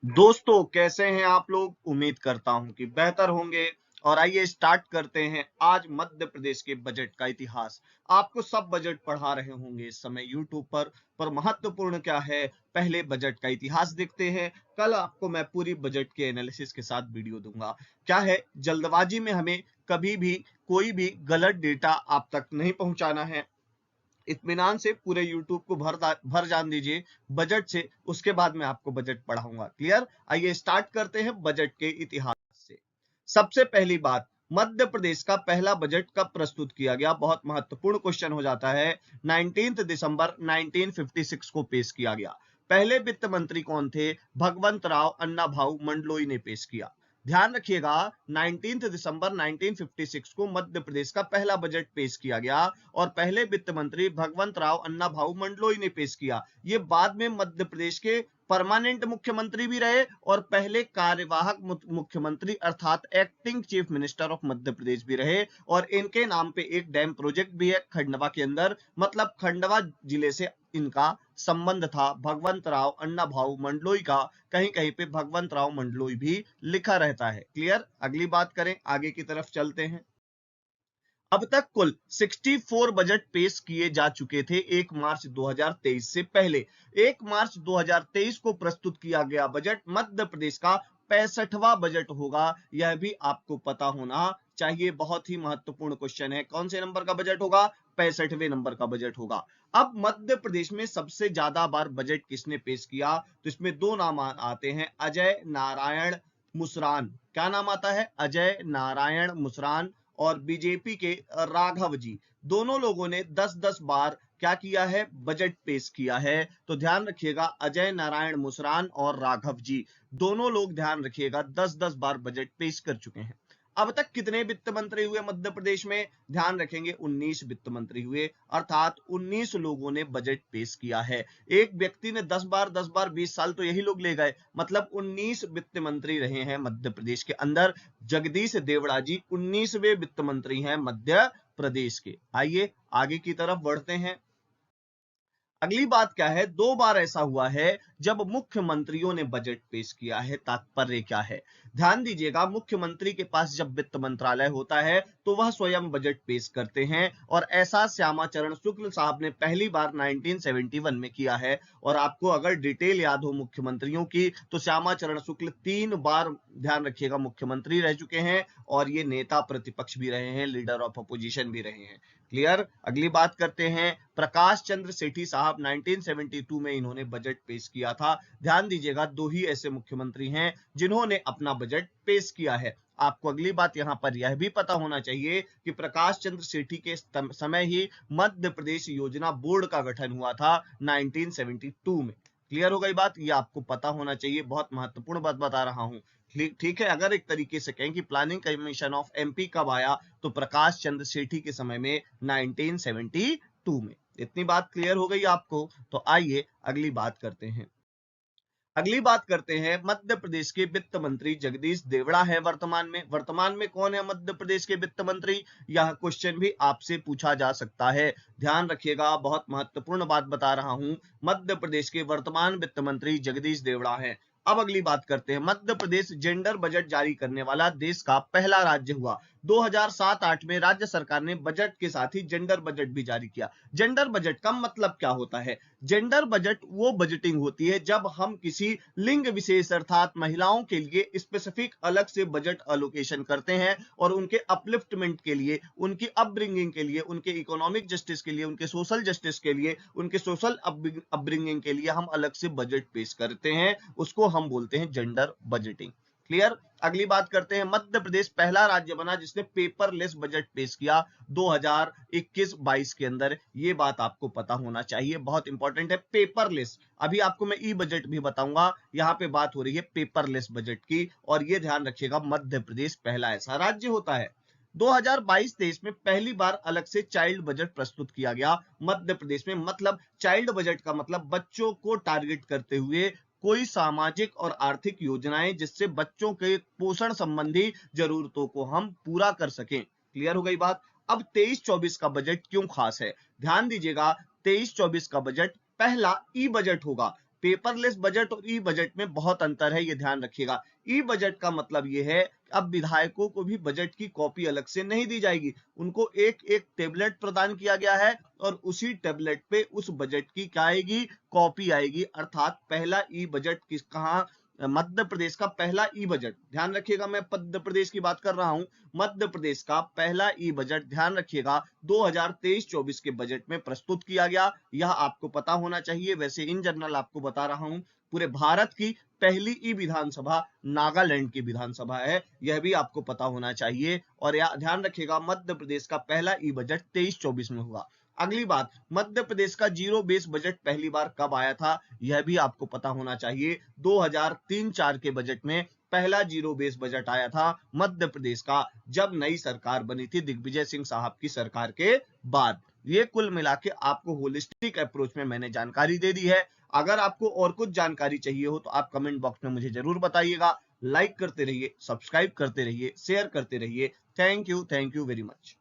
दोस्तों कैसे हैं आप लोग। उम्मीद करता हूं कि बेहतर होंगे। और आइए स्टार्ट करते हैं आज मध्य प्रदेश के बजट का इतिहास। आपको सब बजट पढ़ा रहे होंगे इस समय यूट्यूब पर महत्वपूर्ण क्या है, पहले बजट का इतिहास देखते हैं। कल आपको मैं पूरी बजट के एनालिसिस के साथ वीडियो दूंगा। क्या है, जल्दबाजी में हमें कभी भी कोई भी गलत डेटा आप तक नहीं पहुंचाना है। इत्मीनान से पूरे यूट्यूब को भर जान दीजिए बजट से, उसके बाद मैं आपको बजट पढ़ाऊंगा। क्लियर। आइए स्टार्ट करते हैं बजट के इतिहास से। सबसे पहली बात, मध्य प्रदेश का पहला बजट कब प्रस्तुत किया गया, बहुत महत्वपूर्ण क्वेश्चन हो जाता है। 19 दिसंबर 1956 को पेश किया गया। पहले वित्त मंत्री कौन थे? भगवंत राव अन्ना भाऊ मंडलोई ने पेश किया। ध्यान रखिएगा, 19 दिसंबर 1956 को मध्य प्रदेश का पहला बजट पेश किया गया और पहले वित्त मंत्री भगवंत राव अन्ना भाऊ मंडलोई ने पेश किया। ये बाद में मध्य प्रदेश के परमानेंट मुख्यमंत्री भी रहे और पहले कार्यवाहक मुख्यमंत्री अर्थात acting chief minister of Madhya Pradesh भी रहे। और इनके नाम पे एक डैम प्रोजेक्ट भी है खंडवा के अंदर, मतलब खंडवा जिले से इनका संबंध था भगवंत राव अन्ना भाऊ मंडलोई का। कहीं कहीं पे भगवंत राव मंडलोई भी लिखा रहता है। क्लियर। अगली बात करें, आगे की तरफ चलते हैं। अब तक कुल 64 बजट पेश किए जा चुके थे 1 मार्च 2023 से पहले। 1 मार्च 2023 को प्रस्तुत किया गया बजट मध्य प्रदेश का 65वां बजट होगा, यह भी आपको पता होना चाहिए। बहुत ही महत्वपूर्ण क्वेश्चन है, कौन से नंबर का बजट होगा? 65वें नंबर का बजट होगा। अब मध्य प्रदेश में सबसे ज्यादा बार बजट किसने पेश किया, तो इसमें दो नाम आते हैं, अजय नारायण मुसरान। क्या नाम आता है? अजय नारायण मुसरान। और बीजेपी के राघव जी, दोनों लोगों ने 10-10 बार क्या किया है? बजट पेश किया है। तो ध्यान रखिएगा, अजय नारायण मुसरान और राघव जी दोनों लोग, ध्यान रखिएगा, 10-10 बार बजट पेश कर चुके हैं। अब तक कितने वित्त मंत्री हुए मध्य प्रदेश में? ध्यान रखेंगे, 19 वित्त मंत्री हुए, अर्थात 19 लोगों ने बजट पेश किया है। एक व्यक्ति ने 10 बार 20 साल तो यही लोग ले गए, मतलब 19 वित्त मंत्री रहे हैं मध्य प्रदेश के अंदर। जगदीश देवड़ा जी 19वें वित्त मंत्री हैं मध्य प्रदेश के। आइए आगे की तरफ बढ़ते हैं। अगली बात क्या है, दो बार ऐसा हुआ है जब मुख्यमंत्रियों ने बजट पेश किया है। तात्पर्य क्या है? ध्यान दीजिएगा, मुख्यमंत्री के पास जब वित्त मंत्रालय होता है तो वह स्वयं बजट पेश करते हैं, और ऐसा श्यामाचरण शुक्ल साहब ने पहली बार 1971 में किया है। और आपको अगर डिटेल याद हो मुख्यमंत्रियों की, तो श्यामाचरण शुक्ल 3 बार, ध्यान रखिएगा, मुख्यमंत्री रह चुके हैं और ये नेता प्रतिपक्ष भी रहे हैं, लीडर ऑफ अपोजिशन भी रहे हैं। क्लियर। अगली बात करते हैं, प्रकाश चंद्र सेठी साहब 1972 में इन्होंने बजट पेश किया था। ध्यान दीजिएगा, दो ही ऐसे मुख्यमंत्री हैं जिन्होंने अपना बजट पेश किया है। आपको अगली बात यहां पर यह भी पता होना चाहिए कि प्रकाश चंद्र सेठी के समय ही मध्य प्रदेश योजना बोर्ड का गठन हुआ था 1972 में। क्लियर हो गई बात, ये आपको पता होना चाहिए, बहुत महत्वपूर्ण बात बता रहा हूं। ठीक है। अगर एक तरीके से कहें कि प्लानिंग कमीशन ऑफ एमपी कब आया, तो प्रकाश चंद्र सेठी के समय में 1972 में। इतनी बात क्लियर हो गई आपको? तो आइए अगली बात करते हैं। अगली बात करते हैं, मध्य प्रदेश के वित्त मंत्री जगदीश देवड़ा है वर्तमान में कौन है मध्य प्रदेश के वित्त मंत्री? यह क्वेश्चन भी आपसे पूछा जा सकता है। ध्यान रखिएगा, बहुत महत्वपूर्ण बात बता रहा हूं। मध्य प्रदेश के वर्तमान वित्त मंत्री जगदीश देवड़ा है। अब अगली बात करते हैं, मध्य प्रदेश जेंडर बजट जारी करने वाला देश का पहला राज्य हुआ। 2007-8 में राज्य सरकार ने बजट के साथ ही जेंडर बजट भी जारी किया। जेंडर बजट का मतलब क्या होता है? जेंडर बजट वो बजटिंग होती है जब हम किसी लिंग विशेष अर्थात महिलाओं के लिए स्पेसिफिक अलग से बजट अलोकेशन करते हैं और उनके अपलिफ्टमेंट के लिए, उनकी अपब्रिंगिंग के लिए, उनके इकोनॉमिक जस्टिस के लिए, उनके सोशल जस्टिस के लिए, उनके सोशल अपब्रिंगिंग के लिए हम अलग से बजट पेश करते हैं। उसको हम बोलते हैं जेंडर बजटिंग। क्लियर। अगली बात करते हैं, मध्य प्रदेश पहला राज्य बना जिसने पेपरलेस बजट पेश किया 2021-22 के अंदर। ये बात आपको पता होना चाहिए, बहुत इंपॉर्टेंट है, पेपरलेस। अभी आपको मैं ई बजट भी बताऊंगा, यहां पे बात हो रही है पेपरलेस बजट की, और ये ध्यान रखिएगा, मध्य प्रदेश पहला ऐसा राज्य होता है। 2022-23 में पहली बार अलग से चाइल्ड बजट प्रस्तुत किया गया मध्य प्रदेश में। मतलब चाइल्ड बजट का मतलब बच्चों को टारगेट करते हुए कोई सामाजिक और आर्थिक योजनाएं जिससे बच्चों के पोषण संबंधी जरूरतों को हम पूरा कर सकें। क्लियर हो गई बात। अब 23-24 का बजट क्यों खास है? ध्यान दीजिएगा, 23-24 का बजट पहला ई बजट होगा। पेपरलेस बजट और ई बजट में बहुत अंतर है, ये ध्यान रखिएगा। ई बजट का मतलब ये है अब विधायकों को भी बजट की कॉपी अलग से नहीं दी जाएगी, उनको एक एक टेबलेट प्रदान किया गया है और उसी टेबलेट पे उस बजट की क्या आएगी, कॉपी आएगी। अर्थात पहला ई बजट किस कहां, मध्य प्रदेश का पहला ई बजट, ध्यान रखिएगा मैं मध्य प्रदेश की बात कर रहा हूं, मध्य प्रदेश का पहला ई बजट ध्यान रखिएगा 2023-24 के बजट में प्रस्तुत किया गया। यह आपको पता होना चाहिए। वैसे इन जनरल आपको बता रहा हूं, पूरे भारत की पहली ई विधानसभा नागालैंड की विधानसभा है, यह भी आपको पता होना चाहिए। और ध्यान रखिएगा मध्य प्रदेश का पहला ई बजट 23-24 में हुआ। अगली बात, मध्य प्रदेश का जीरो बेस बजट पहली बार कब आया था, यह भी आपको पता होना चाहिए। 2003-4 के बजट में पहला जीरो बेस बजट आया था मध्य प्रदेश का, जब नई सरकार बनी थी दिग्विजय सिंह साहब की सरकार के बाद। ये कुल मिला के आपको होलिस्टिक अप्रोच में मैंने जानकारी दे दी है। अगर आपको और कुछ जानकारी चाहिए हो तो आप कमेंट बॉक्स में मुझे जरूर बताइएगा। लाइक करते रहिए, सब्सक्राइब करते रहिए, शेयर करते रहिए। Thank you very much.